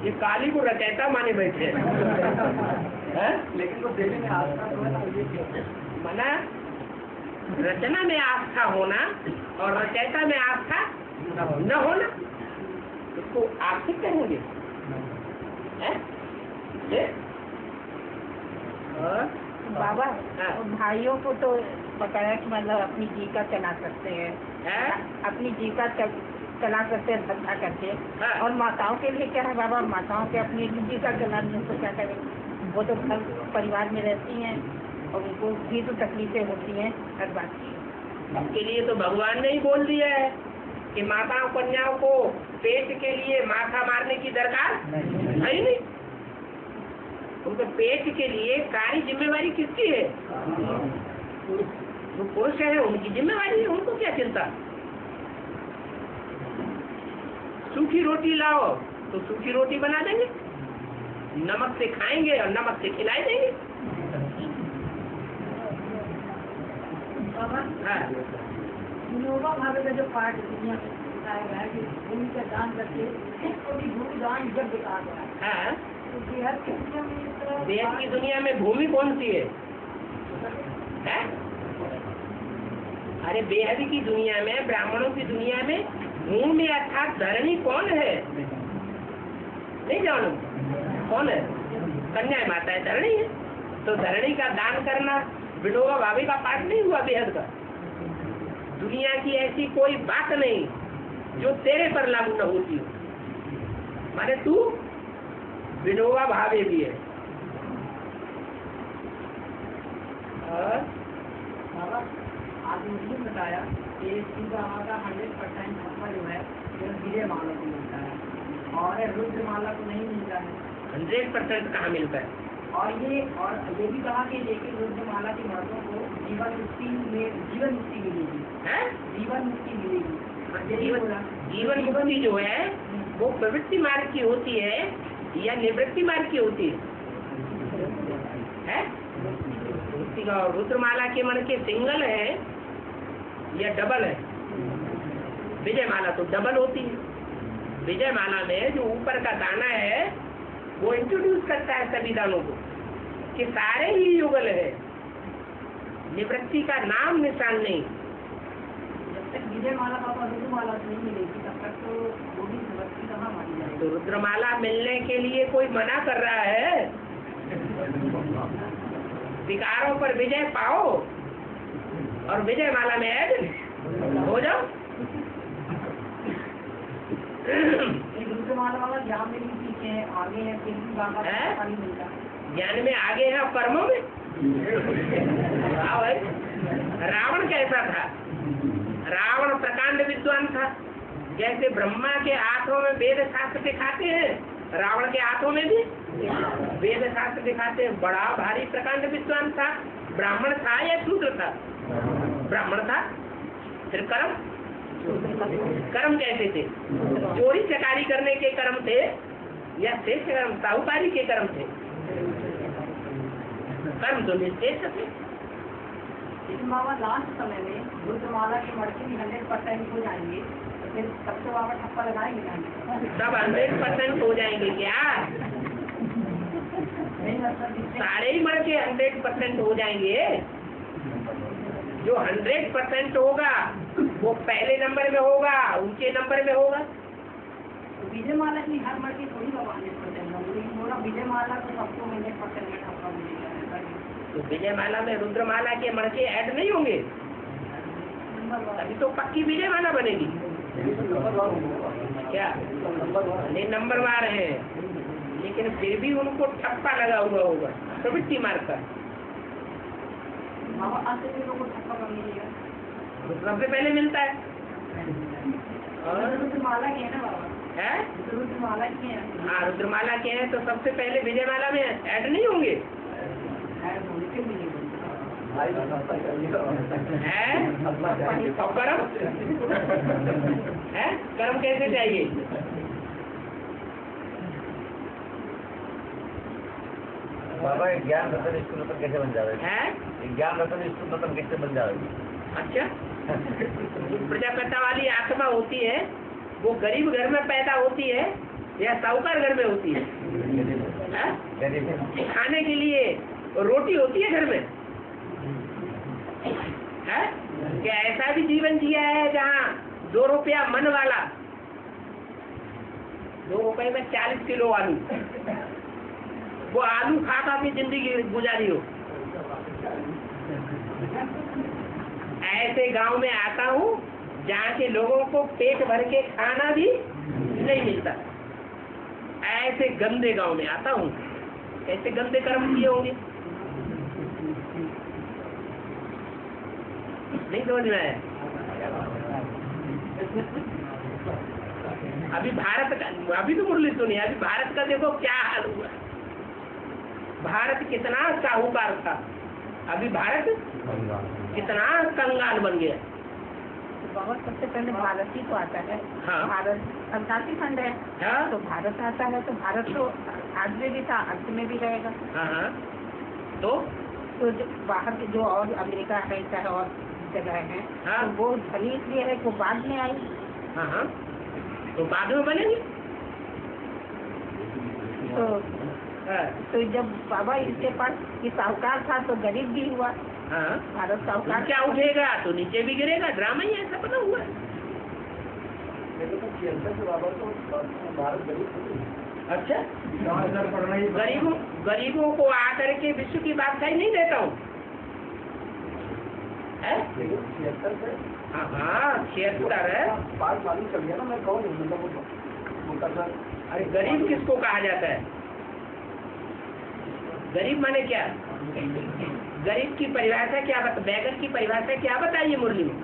ये काली को रचयिता माने बैठे हैं। लेकिन वो देवी में आस्था तो है ना, मना रचना में आस्था होना और रचयिता में आस्था न होना। उसको आपसे कहेंगे हैं? और बाबा हाँ। भाइयों को तो बताया कि मतलब अपनी जीविका चला सकते हैं, अपनी जीविका चला सकते हैं धंधा करके। हाँ। और माताओं के लिए क्या है बाबा, माताओं के अपनी जीविका चलाने को क्या करें, वो तो घर परिवार में रहती हैं और उनको भी तो तकलीफें होती हैं हर बात की। उसके लिए तो भगवान ने ही बोल दिया है कि माताओं कन्याओं को पेट के लिए माथा मारने की दरकार है ही नहीं। उनके पेट के लिए सारी जिम्मेवारी किसकी है? जो पुरुष है उनकी जिम्मेवारी है, उनको क्या चिंता। सूखी रोटी लाओ तो सूखी रोटी बना देंगे, नमक से खाएंगे और नमक से खिला देंगे। हाँ। विनोबा भावे का जो पाठ दुनिया में बताया गया है कि भूमि का दान करके इसको भी भूमि दान जब कहा गया है। हाँ। तो बेहद की दुनिया में इस तरह बेहद की दुनिया में भूमि कौन सी है? अरे बेहद की दुनिया में, ब्राह्मणों की दुनिया में भूमि अर्थात धरणी कौन है? नहीं जानो कौन है? कन्या माता है, धरणी है। तो धरणी का दान करना विनोबा भावे का पाठ नहीं हुआ बेहद का। दुनिया की ऐसी कोई बात नहीं जो तेरे पर लागू न होती हो, माने तू विनोबा भावे भी है। और बाबा आपने मुझे बताया कि शिवरामा का 100% धर्म जो है वो विजय माला को मिलता है और रुद्र माला को नहीं मिलता है। 100% कहाँ मिलता है? और ये भी कहा कि लेकिन रुद्र माला के मर्दों को जीवन मुक्ति मिलेगी, हैं? जीवन मुक्ति मिलेगी। जीवन मुक्ति जो है वो प्रवृत्ति मार्ग की होती है या निवृत्ति मार्ग की होती है? मुक्ति का रुद्रमाला के मन के सिंगल है या डबल है? विजय माला तो डबल होती है। विजय माला में जो ऊपर का दाना है वो इंट्रोड्यूस करता है सभी दानों को कि सारे ही युगल है, निवृत्ति का नाम निशान नहीं। जब तक विजय माला बाबा रुद्र माला नहीं मिलेगी तब तक तो वो भी निवृत्ति कहाँ मानी जाएगी। तो रुद्रमाला मिलने के लिए कोई मना कर रहा है? विकारों पर विजय पाओ और विजय माला में ऐड हो जाओ। रुद्र माला वाला ध्यान में भी पीछे है, आगे है, फिर भी बाबा को पता नहीं मिलता। ज्ञान में आगे है और कर्मों में। रावण कैसा था? रावण प्रकांड विद्वान था। जैसे ब्रह्मा के हाथों में वेद शास्त्र दिखाते हैं, रावण के हाथों में भी वेद शास्त्र दिखाते हैं। बड़ा भारी प्रकांड विद्वान था। ब्राह्मण था या शूद्र था? ब्राह्मण था। फिर कर्म कैसे थे? चोरी चकारी करने के कर्म थे या शेष कर्म, साहूकारी के कर्म थे? कर्म तो निश्चेष थे। लेकिन बाबा लास्ट समय में रुद्रमाला के मड़के भी 100% हो जाएंगे तो फिर तब तो बाबा ठप्पा लगाएंगे ना? सब 100% हो जाएंगे क्या? नहीं मतलब सारे ही मड़के 100% हो जाएंगे। जो 100% होगा वो पहले नंबर में होगा, ऊंचे नंबर में होगा। तो विजय माला की हर मड़के थोड़ी बाबा 100% होंगे, लेकिन बोला विजय माला तो सबको 100% में ठप्पा मिलेगा। तो विजय माला में रुद्रमाला के मड़के ऐड नहीं होंगे, अभी तो पक्की विजय माला बनेगी। क्या नहीं नंबरवार है, लेकिन फिर भी उनको ठप्पा लगा हुआ होगा प्रवृत्ति मार्ग का। बाबा आज से लोगों को ठप्पा कम मिलेगा, सबसे पहले मिलता है। और रुद्रमाला के है ना बाबा? है रुद्रमाला के हैं। हाँ, रुद्रमाला के हैं तो सबसे पहले विजय माला में ऐड नहीं होंगे। है और कर्म है? कर्म कैसे चाहिए? बाबा ज्ञान रतन स्कूल रतन कैसे बन जाएगा? है ज्ञान रतन स्कूल रतन कैसे बन जाएगी? अच्छा, प्रजापिता वाली आत्मा होती है वो गरीब घर में पैदा होती है या साहूकार घर में होती है? खाने के लिए रोटी होती है घर में? है क्या ऐसा भी जीवन जिया है जहाँ 2 रुपया मन वाला 2 रुपए में 40 किलो आलू, वो आलू खा खा के जिंदगी गुजारी हो। ऐसे गांव में आता हूँ जहाँ के लोगों को पेट भर के खाना भी नहीं मिलता। ऐसे गंदे गांव में आता हूँ, ऐसे गंदे कर्म किए होंगे, नहीं समझ में आया। अभी भारत का, अभी तो मुरली सुनिए, अभी भारत का देखो क्या हाल हुआ। भारत कितना साहूकार था, अभी भारत कितना कंगाल बन गया। बाबा सबसे पहले भारत ही तो आता है। हाँ। भारत अंटार्कटिक खंड है। हाँ। तो भारत आता है, तो भारत तो आज में भी था, अंत में भी रहेगा। हाँ हाँ। तो जो बाहर के जो और अमेरिका है, चाहे और जगह है, हाँ। तो वो धनी इसलिए है वो बाद में आई। हाँ हाँ, तो बाद में बनेंगे। तो जब बाबा इसके पास ये साहूकार था तो गरीब भी हुआ। हाँ, भारत साहूकार क्या उठेगा तो नीचे भी गिरेगा, ड्रामा ही ऐसा बना हुआ है। भारत गरीब, अच्छा, 9,000 पढ़ रही गरीबों को आकर के विश्व की बादशाही नहीं देता हूँ। हाँ 76 है। 5 मालूम चल गया ना, मैं कहूँ मतलब उनका सर। अरे गरीब किसको कहा जाता है? गरीब माने क्या? गरीब की परिभाषा क्या बैगर की परिभाषा क्या बताइए मुरली में?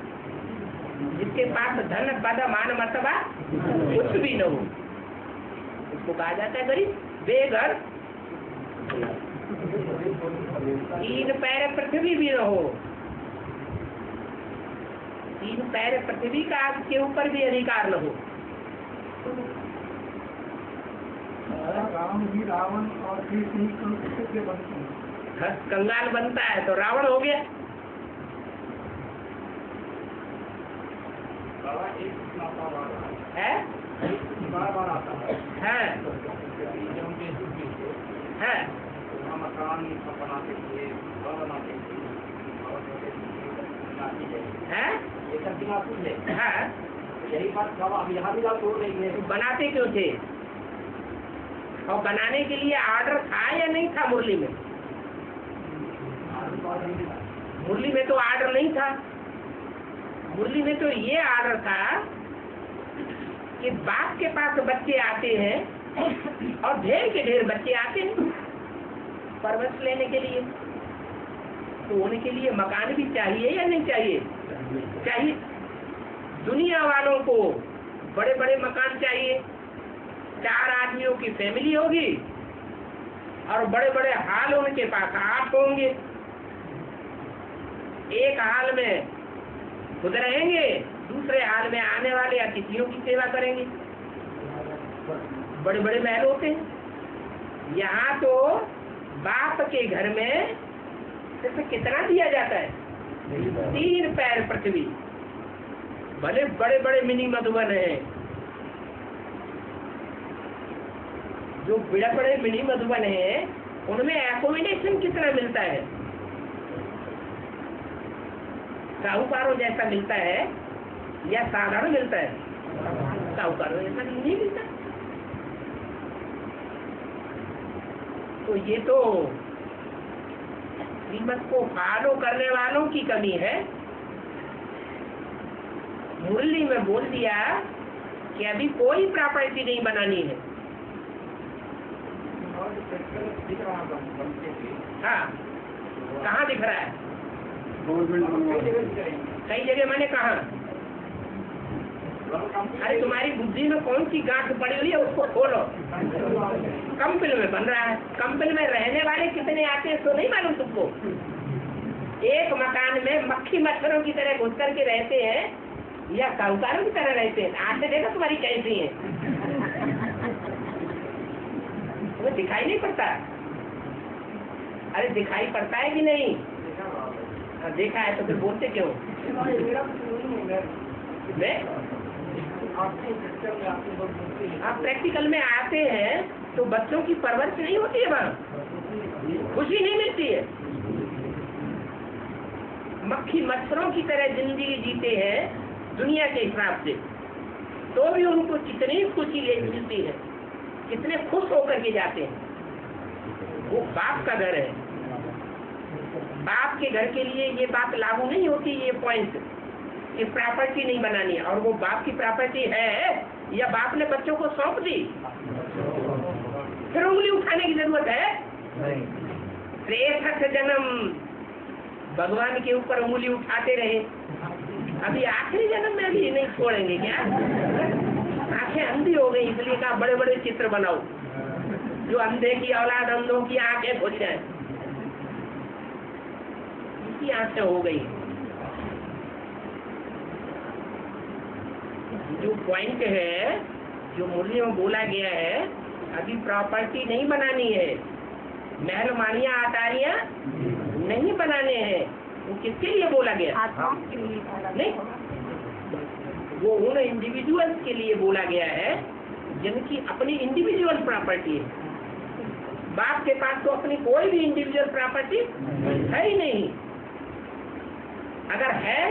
जिसके पास धन पद मान मर्तबा कुछ भी न हो, उसको कहा जाता है गरीब। बेघर, 3 पैर पृथ्वी भी न हो, 3 पैर पृथ्वी का के ऊपर भी अधिकार न हो। राम भी रावण और फिर कंगाल बनता है तो रावण हो गया। है? बार आता है। है? है? मकान बनाते थे, है? है? यही बात अब यहाँ भी बात हो रही है। तो बनाते क्यों थे? और बनाने के लिए आर्डर था या नहीं था मुरली में? मुरली में तो आर्डर नहीं था। मुरली में तो ये आर्डर था कि बाप के पास बच्चे आते हैं और ढेर के ढेर बच्चे आते हैं परवरिश लेने के लिए, तो उनके लिए मकान भी चाहिए या नहीं चाहिए? चाहिए। दुनिया वालों को बड़े बड़े मकान चाहिए, 4 आदमियों की फैमिली होगी और बड़े बड़े हाल उनके पास 8 होंगे। एक हाल में खुद रहेंगे, दूसरे हाल में आने वाले अतिथियों की सेवा करेंगे। बड़े बड़े महल होते हैं। यहाँ तो बाप के घर में सिर्फ कितना दिया जाता है? 3 पैर पृथ्वी। भले बड़े बड़े मिनी मधुबन है, जो बड़े बड़े मिनी मधुबन है उनमें एकोमोडेशन कितना मिलता है? साहूकारों जैसा मिलता है या साधारण मिलता है? साहूकारों जैसा नहीं मिलता। तो ये तो श्रीमत को फॉलो करने वालों की कमी है। मुरली में बोल दिया कि अभी कोई प्रॉपर्टी नहीं बनानी है। हाँ, कहाँ दिख रहा है? कई जगह मैंने कहा, अरे तुम्हारी बुद्धि में कौन सी गांठ पड़ी हुई है उसको खोलो। कंपनी में बन रहा है, कंपनी में रहने वाले कितने आते हैं तो नहीं मालूम तुमको? एक मकान में मक्खी मच्छरों की तरह घुस करके रहते हैं या साहूकारों की तरह रहते हैं? आंखें देखो तुम्हारी कैसी है, तुम्हें दिखाई नहीं पड़ता? अरे दिखाई पड़ता है कि नहीं? देखा है तो फिर बोलते क्यों? आप प्रैक्टिकल में आते हैं तो बच्चों की परवरिश नहीं होती है, वहाँ खुशी नहीं मिलती है। मक्खी मच्छरों की तरह जिंदगी जीते हैं दुनिया के हिसाब से, तो भी उनको कितनी खुशी मिलती है। कितने खुश होकर के जाते हैं। वो बाप का घर है, बाप के घर के लिए ये बात लागू नहीं होती, ये पॉइंट कि प्रॉपर्टी नहीं बनानी है। और वो बाप की प्रॉपर्टी है या बाप ने बच्चों को सौंप दी, फिर उंगली उठाने की जरूरत है? त्रेसठ जन्म भगवान के ऊपर उंगली उठाते रहे, अभी आखिरी जन्म में अभी नहीं छोड़ेंगे क्या? आंखें अंधी हो गई, इसलिए कहा बड़े बड़े चित्र बनाओ, जो अंधे की औलाद अंधों की आंखें खुल जाए। इनकी आंखें हो गई। जो पॉइंट है, जो मुरली में बोला गया है, अभी प्रॉपर्टी नहीं बनानी है, महल मानिया अटारियां नहीं बनाने हैं। वो किसके लिए बोला गया? आत्माओं के लिए नहीं, वो उन इंडिविजुअल्स के लिए बोला गया है जिनकी अपनी इंडिविजुअल प्रॉपर्टी है। बाप के पास तो अपनी कोई भी इंडिविजुअल प्रॉपर्टी है ही नहीं। अगर है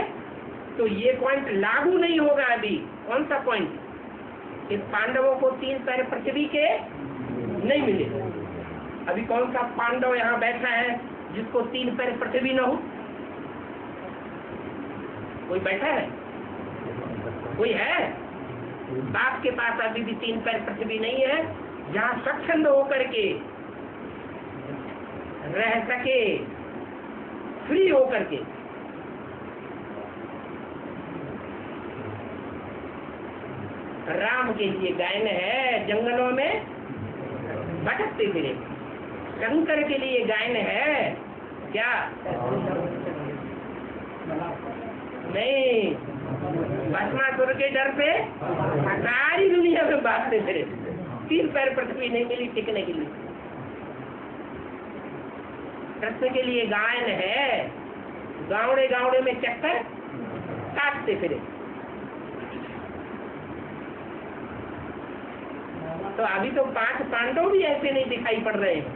तो ये पॉइंट लागू नहीं होगा अभी। कौन सा पॉइंट? इस पांडवों को 3 पैर पृथ्वी के नहीं मिले। अभी कौन सा पांडव यहाँ बैठा है जिसको 3 पैर पृथ्वी न हो? कोई बैठा है? कोई है? बाप के पास अभी भी 3 पैर पृथ्वी नहीं है जहाँ स्वच्छंद होकर के रह सके, फ्री होकर के। राम के लिए गायन है जंगलों में भटकते फिरे। शंकर के लिए गायन है क्या? नहीं, भस्मासुर के डर पे सारी दुनिया में भागते फिरे। 3 पैर पृथ्वी नहीं मिली टिकने के लिए। कृष्ण के लिए गायन है, गावड़े गावड़े में चक्कर काटते फिरे। तो अभी तो 5 पांडव भी ऐसे नहीं दिखाई पड़ रहे हैं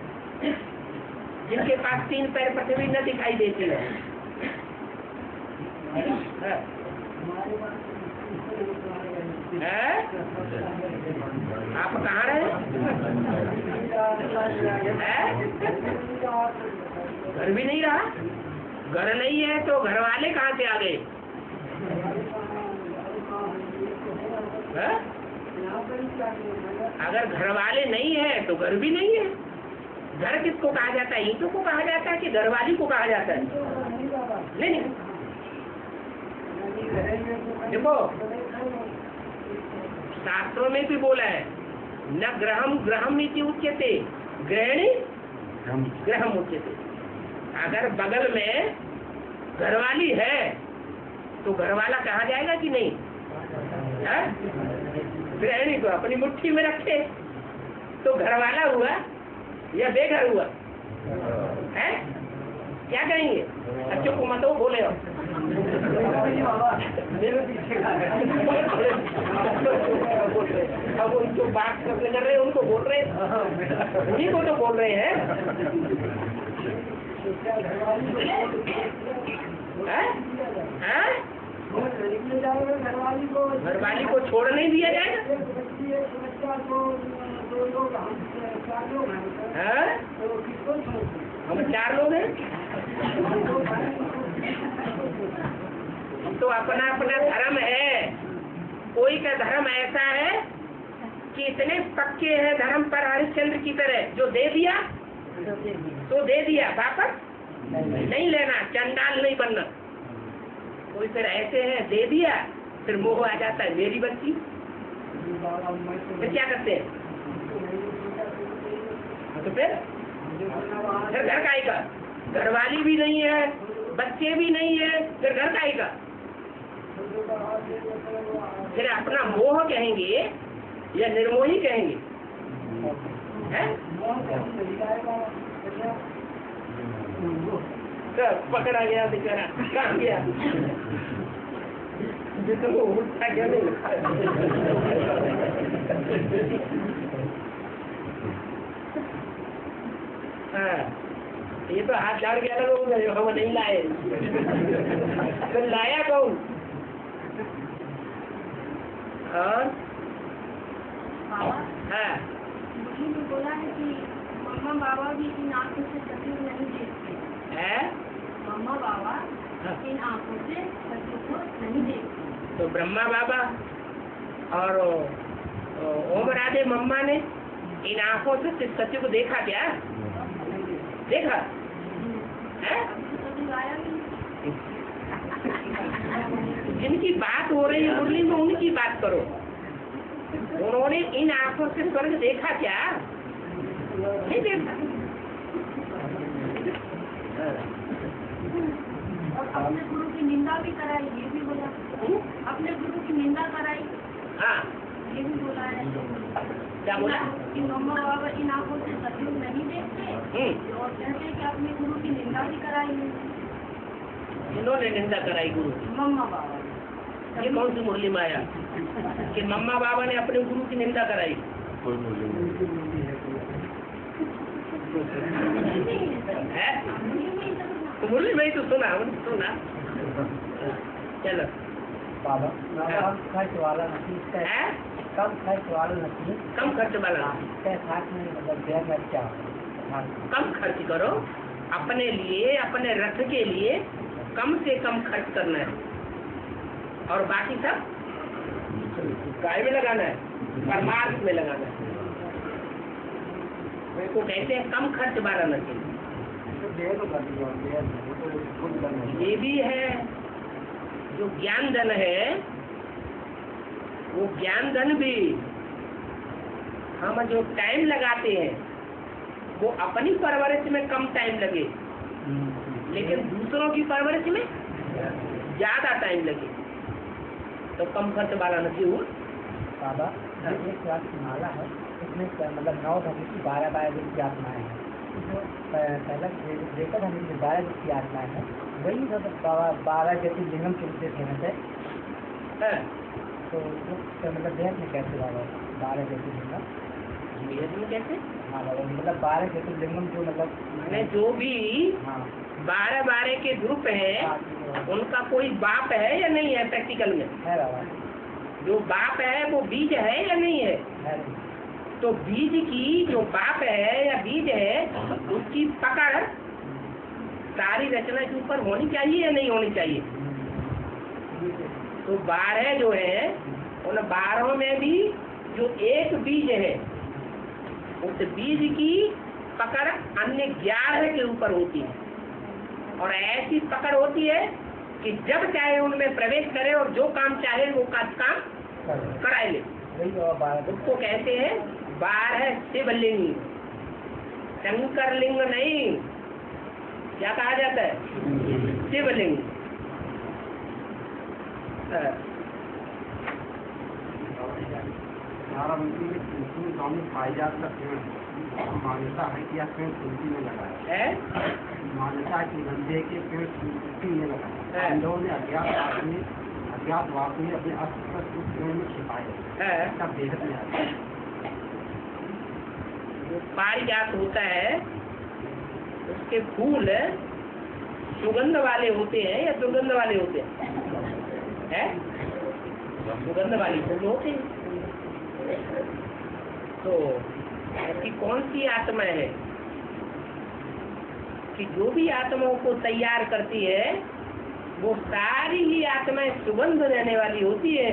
जिनके पास 3 पैर पृथ्वी न दिखाई देती है। आप कहाँ रहे? घर भी नहीं रहा? घर नहीं है तो घर वाले कहाँ से आ गए? अगर घर वाले नहीं है तो घर भी नहीं है। घर किसको कहा जाता है? ईंटों को कहा जाता है कि घरवाली को कहा जाता है? नहीं, देखो शास्त्रों में भी बोला है, न ग्रहम ग्रहम नीति उच्यते, ग्रहणी ग्रहम उच्यते। अगर बगल में घरवाली है तो घरवाला कहा जाएगा कि नहीं? ग्रहणी को अपनी मुट्ठी में रखे तो घरवाला हुआ या बेघर हुआ है? क्या कहेंगे? अच्छे को मत बोले हो। अब उनको बात करने कर रहे हैं, उनको बोल रहे हैं, उन्हीं को तो बोल रहे हैं। घरवाली को छोड़ नहीं दिया जाएगा? हम 4 लोग हैं। तो अपना अपना धर्म है। कोई का धर्म ऐसा है कि इतने पक्के हैं धर्म पर हरिश्चंद्र की तरह, जो दे दिया तो दे दिया, वापस नहीं लेना, चंडाल नहीं बनना। कोई फिर ऐसे हैं, दे दिया फिर मोह आ जाता है, मेरी बच्ची, फिर क्या करते हैं? तो फिर घर का आएगा, घरवाली भी नहीं है, बच्चे भी नहीं है, फिर घर का आएगा। फिर अपना मोह कहेंगे या निर्मोही कहेंगे? है? पकड़ा गया बेचारा, कहाँ गया? जिसको उठा गया नहीं। हाँ, ये तो हाथ झाड़ के अलग हो गए, हम नहीं लाए। तो लाया कौन? और हाँ, मुरली में बोला है कि मम्मा बाबा भी इन आंखों से सतयुग नहीं देखते है? मम्मा बाबा इन आंखों से सतयुग को नहीं देखते। तो ब्रह्मा बाबा और ओम राधे मम्मा ने इन आंखों से सत्य को देखा क्या? देखा है? सतयुग आया भी जिनकी बात हो रही है मुरली में उनकी बात करो। उन्होंने इन आंखों से स्वर्ग देखा क्या? नहीं देखा। और अपने गुरु की निंदा भी कराई, ये भी बोला। अपने गुरु की निंदा कराई, हाँ, ये भी बोला है। क्या बोला? कि मम्मा बाबा इन आंखों से सतयुग नहीं देखते और कहते हैं कि अपने गुरु की निंदा भी कराई है। इन्होंने निंदा कराई गुरु की। मम्मा बाबा ये कौन सी मुरली में आया कि मम्मा बाबा ने अपने गुरु की निंदा कराई? है? तो मुरली में ही तो सुना, सुना। चलो बाबा खर्च वाला नहीं है? कम खर्च वाला नहीं कम खर्च वाला, मतलब क्या कम खर्च करो अपने लिए, अपने रथ के लिए कम से कम खर्च करना है और बाकी सब गाय में लगाना है, परमार्थ में लगाना है। उसको कहते हैं कम खर्च वाराणसी। ये भी है जो ज्ञान धन है, वो ज्ञान धन भी हम जो टाइम लगाते हैं वो अपनी परवरिश में कम टाइम लगे, लेकिन दूसरों की परवरिश में ज्यादा टाइम लगे, तो कम खर्च वाला नहीं हुआ। बाबा एक रात की माला है, इसमें मतलब 9 धर्म की 12 दिन की आत्माएं हैं। जो पहला लेकर हम 12 दिन की आत्माएं हैं, वही सब बाबा 12 ज्योतिर्लिंगम चलते थे है? तो मतलब देह में कैसे बाबा 12 ज्योतिर्लिंगम कैसे? हाँ बाबा, मतलब 12 ज्योतिर्लिंगम जो मतलब मैंने जो भी हाँ 12 के ग्रुप हैं उनका कोई बाप है या नहीं है? प्रैक्टिकल में है बाबा, जो बाप है वो बीज है या नहीं है? है तो बीज की जो बाप है या बीज है उसकी पकड़ सारी रचना के ऊपर होनी चाहिए या नहीं होनी चाहिए? तो 12 जो है उन 12 में भी जो एक बीज है उस बीज की पकड़ अन्य 11 के ऊपर होती है, और ऐसी पकड़ होती है कि जब चाहे उनमें प्रवेश करे और जो काम चाहे वो काम कराए ले। उसको कहते हैं 12 शिवलिंग, शंकर लिंग नहीं। क्या कहा जाता है? शिवलिंग। स्वामी पारिजात का पेड़ मान्यता है कि यह पेड़ तुलसी में लगाया है? मान्यता की गंधे के पेड़ तुलसी में लगाया। पांडवों ने अज्ञातवास में अपने अस्त्र उस पेड़ में छिपाए है। बेहद में आता है जो पारिजात होता है उसके फूल सुगंध वाले होते हैं या दुर्गंध वाले होते हैं? सुगंध वाली फूल होते हैं। तो ऐसी कौन सी आत्मा है कि जो भी आत्माओं को तैयार करती है वो सारी ही आत्माएं सुगंध देने वाली होती है,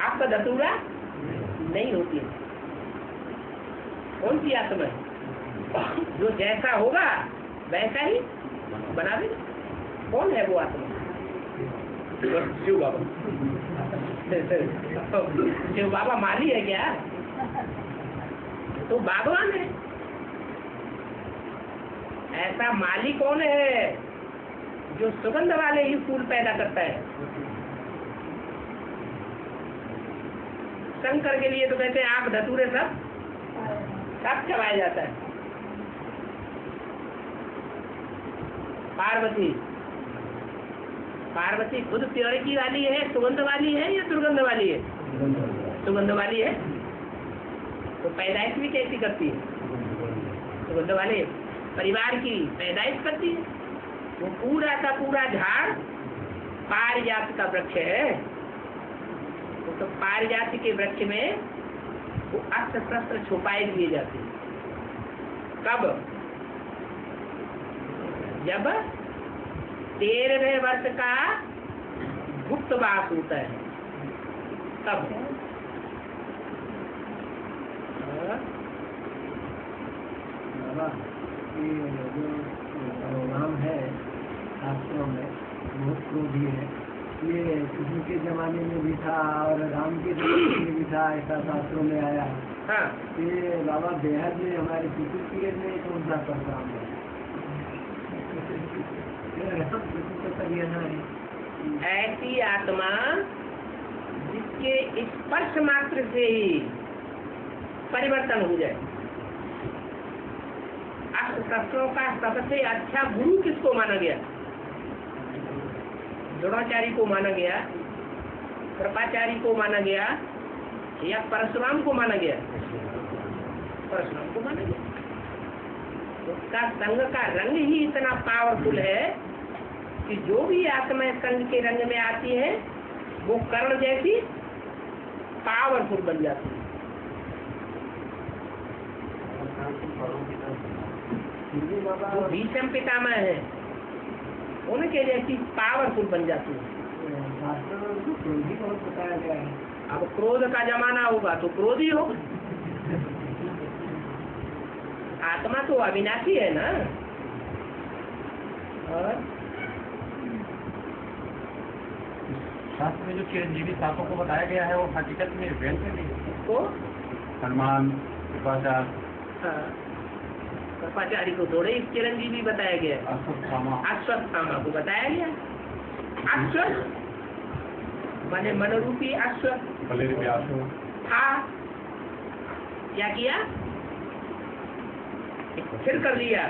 आपका धतूरा नहीं होती है। कौन सी आत्मा है? जो जैसा होगा वैसा ही बना दे। कौन है वो आत्मा? शिव बाबा। शिव बाबा माली है क्या? तो बागवान है। ऐसा माली कौन है जो सुगंध वाले ही फूल पैदा करता है? शंकर के लिए तो कहते हैं आग धतूरे सब चबाया जाता है। पार्वती खुद प्योरिटी वाली है, सुगंध वाली है या दुर्गंध वाली है? सुगंध वाली है। तो पैदाइश भी कैसी करती है? सुगंध वाले परिवार की पैदाइश करती है। वो पूरा का पूरा झाड़ पारिजात का वृक्ष है। तो पारिजात के वृक्ष में वो अस्त्र शस्त्र छुपाए दिए जाते हैं। कब? जब 13वें वर्ष का गुप्तवास होता है तब। बाबा ये जो राम है शास्त्रों में बहुत क्रोधी है, ये कृष्ण के जमाने में भी था और राम के जमाने में भी था, ऐसा शास्त्रों में आया। हाँ, ये बाबा बेहद में हमारे पितृ पीरियड में कौन सा परशुराम है? ऐसी आत्मा जिसके स्पर्श मात्र से ही परिवर्तन हो जाए। अस्त्र शस्त्रों का सबसे अच्छा गुरु किसको माना गया? द्रोणाचार्य को माना गया, कृपाचार्य को माना गया, या परशुराम को माना गया? परशुराम को माना गया। उसका संग का रंग ही इतना पावरफुल है कि जो भी आत्मा संग के रंग में आती है वो कर्ण जैसी पावरफुल बन जाती है। वो भीष्म पितामह है, उनके जैसी पावरफुल बन जाती है। क्रोधी बहुत बताया गया है। अब क्रोध का जमाना होगा तो क्रोधी हो। आत्मा तो अविनाशी है ना। और शास्त्र में जो चिरंजीवी सातों को बताया गया है वो हकीकत में वेद में भी है। को हनुमान, कृपाचार्य, हाँ, कृपाचार्य को थोड़े ही चिरंजीवी बताया गया है। अश्वत्थामा, अश्वत्थामा को बताया गया। अश्वत्थ माने मनोरूपी अश्वत्थ बलिर व्यास, था, क्या किया? स्थिर कर लिया।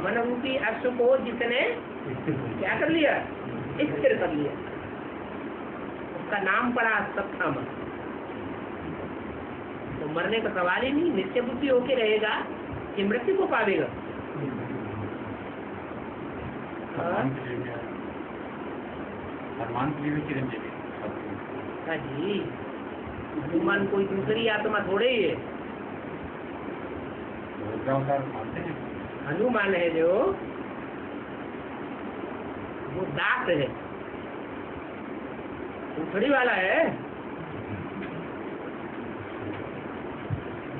मनोरूपी अश्व को जिसने क्या कर लिया? स्थिर कर लिया। उसका नाम पड़ा अश्वत्थामा। तो मरने का सवाल ही नहीं, नित्य बुद्धि होके रहेगा कि मृत्यु को पावेगा। हनुमान के लिए भी चिरंजीवी। हाँ जी, हनुमान कोई दूसरी आत्मा थोड़े ही है। मानते हैं हनुमान है जो वो दास है, उथड़ी वाला है।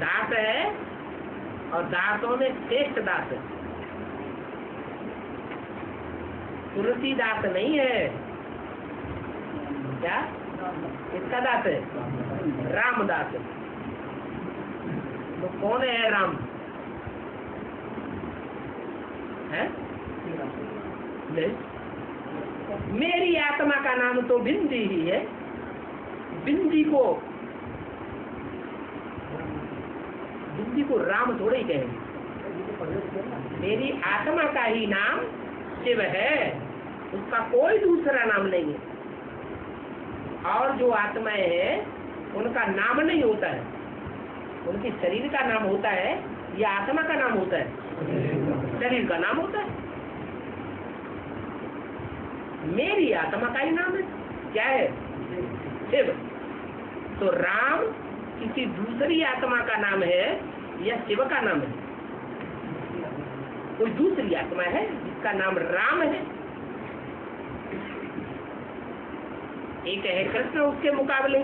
दास है और दासों में श्रेष्ठ दास है। तुलसीदास नहीं है। क्या? किसका दास है? रामदास है। तो कौन है राम? है? नहीं, मेरी आत्मा का नाम तो बिंदी ही है। बिंदी को राम थोड़े ही कहेंगे। मेरी आत्मा का ही नाम शिव है, उसका कोई दूसरा नाम नहीं है। और जो आत्माएं हैं उनका नाम नहीं होता है, उनके शरीर का नाम होता है या आत्मा का नाम होता है? शरीर का नाम होता है। मेरी आत्मा का ही नाम है, क्या है? शिव। तो राम किसी दूसरी आत्मा का नाम है या शिव का नाम है? कोई दूसरी आत्मा है जिसका नाम राम है। एक है कृष्ण उसके मुकाबले,